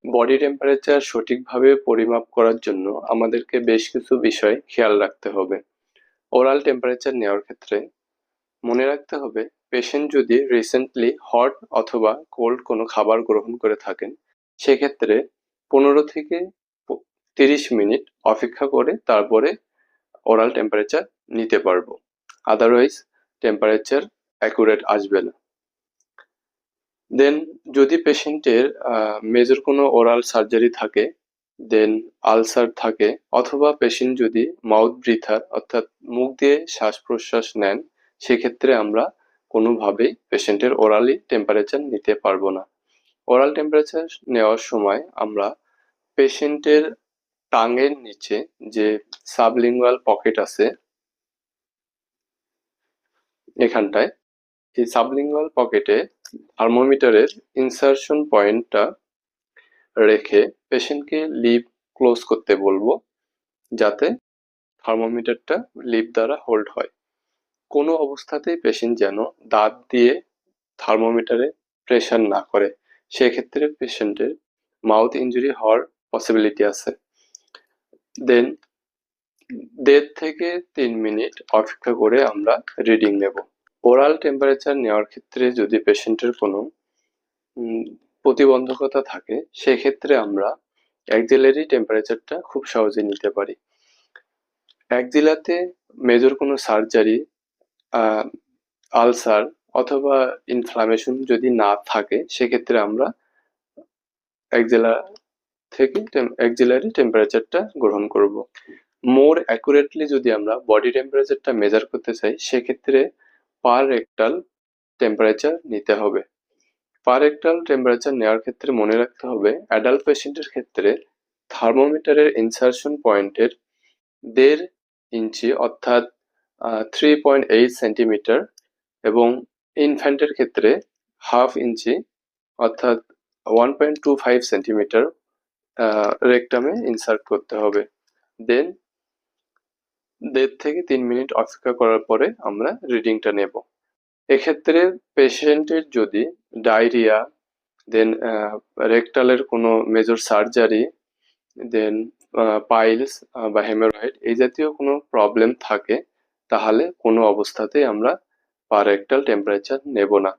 Body temperature সঠিকভাবে পরিমাপ করার জন্য আমাদেরকে বেশ কিছু বিষয় খেয়াল রাখতে হবে। ওরাল টেম্পারেচার নেওয়ার ক্ষেত্রে মনে রাখতে হবে, পেশেন্ট যদি রিসেন্টলি হট অথবা কোল্ড কোনো খাবার গ্রহণ করে থাকেন, সেক্ষেত্রে 15 থেকে 30 মিনিট অপেক্ষা করে তারপরে ওরাল টেম্পারেচার নিতে পারবো। আদারওয়াইজ টেম্পারেচার অ্যাকুরেট আসবে না। দেন যদি পেশেন্টের মেজর কোনো ওরাল সার্জারি থাকে, দেন আলসার থাকে, অথবা পেশেন্ট যদি মাউথ ব্রিথার অর্থাৎ মুখ দিয়ে শ্বাস প্রশ্বাস নেন, সেক্ষেত্রে আমরা কোনোভাবেই পেশেন্টের ওরালি টেম্পারেচার নিতে পারবো না। ওরাল টেম্পারেচার নেওয়ার সময় আমরা পেশেন্টের টাঙের নিচে যে সাবলিঙ্গুয়াল পকেট আছে এখানটায়, এই সাবলিঙ্গুয়াল পকেটে থার্মোমিটারের ইনসারশন পয়েন্টটা রেখে পেশেন্টকে লিপ ক্লোজ করতে বলবো, যাতে থার্মোমিটারটা লিপ দ্বারা হোল্ড হয়। কোনো অবস্থাতেই পেশেন্ট যেন দাঁত দিয়ে থার্মোমিটারে প্রেশার না করে, সেক্ষেত্রে পেশেন্টের মাউথ ইনজুরি হওয়ার পসিবিলিটি আছে। দেন 1.5 থেকে 3 মিনিট অপেক্ষা করে আমরা রিডিং নেব। ওরাল টেম্পারেচার নেওয়ার ক্ষেত্রে যদি পেশেন্টের কোনো প্রতিবন্ধকতা থাকে, সেক্ষেত্রে আমরা অ্যাক্সিলারি টেম্পারেচারটা খুব সহজে নিতে পারি। অ্যাক্সিলাতে মেজর কোনো সার্জারি, আলসার অথবা ইনফ্লামেশন যদি না থাকে, সেক্ষেত্রে আমরা অ্যাক্সিলারি টেম্পারেচারটা গ্রহণ করব। মোর অ্যাকুরেটলি যদি আমরা বডি টেম্পারেচারটা মেজার করতে চাই, সেক্ষেত্রে পার রেক্টাল টেম্পারেচার নিতে হবে। পার রেক্টাল টেম্পারেচার নেওয়ার ক্ষেত্রে মনে রাখতে হবে, অ্যাডাল্ট পেশেন্টের ক্ষেত্রে থার্মোমিটারের ইনসারশন পয়েন্টের 1.5 ইঞ্চি অর্থাৎ 3.8 সেন্টিমিটার, এবং ইনফ্যান্টের ক্ষেত্রে 1/2 ইঞ্চি অর্থাৎ 1.25 সেন্টিমিটার রেকটামে ইনসার্ট করতে হবে। দেন 1.5 থেকে 3 মিনিট অপেক্ষা করার পরে আমরা রিডিংটা নেব। এক্ষেত্রে পেশেন্টের যদি ডায়রিয়া, দেন রেকটালের কোনো মেজর সার্জারি, দেন পাইলস বা হেমোরয়েড এই জাতীয় কোনো প্রবলেম থাকে, তাহলে কোনো অবস্থাতেই আমরা পার রেক্টাল টেম্পারেচার নেব না।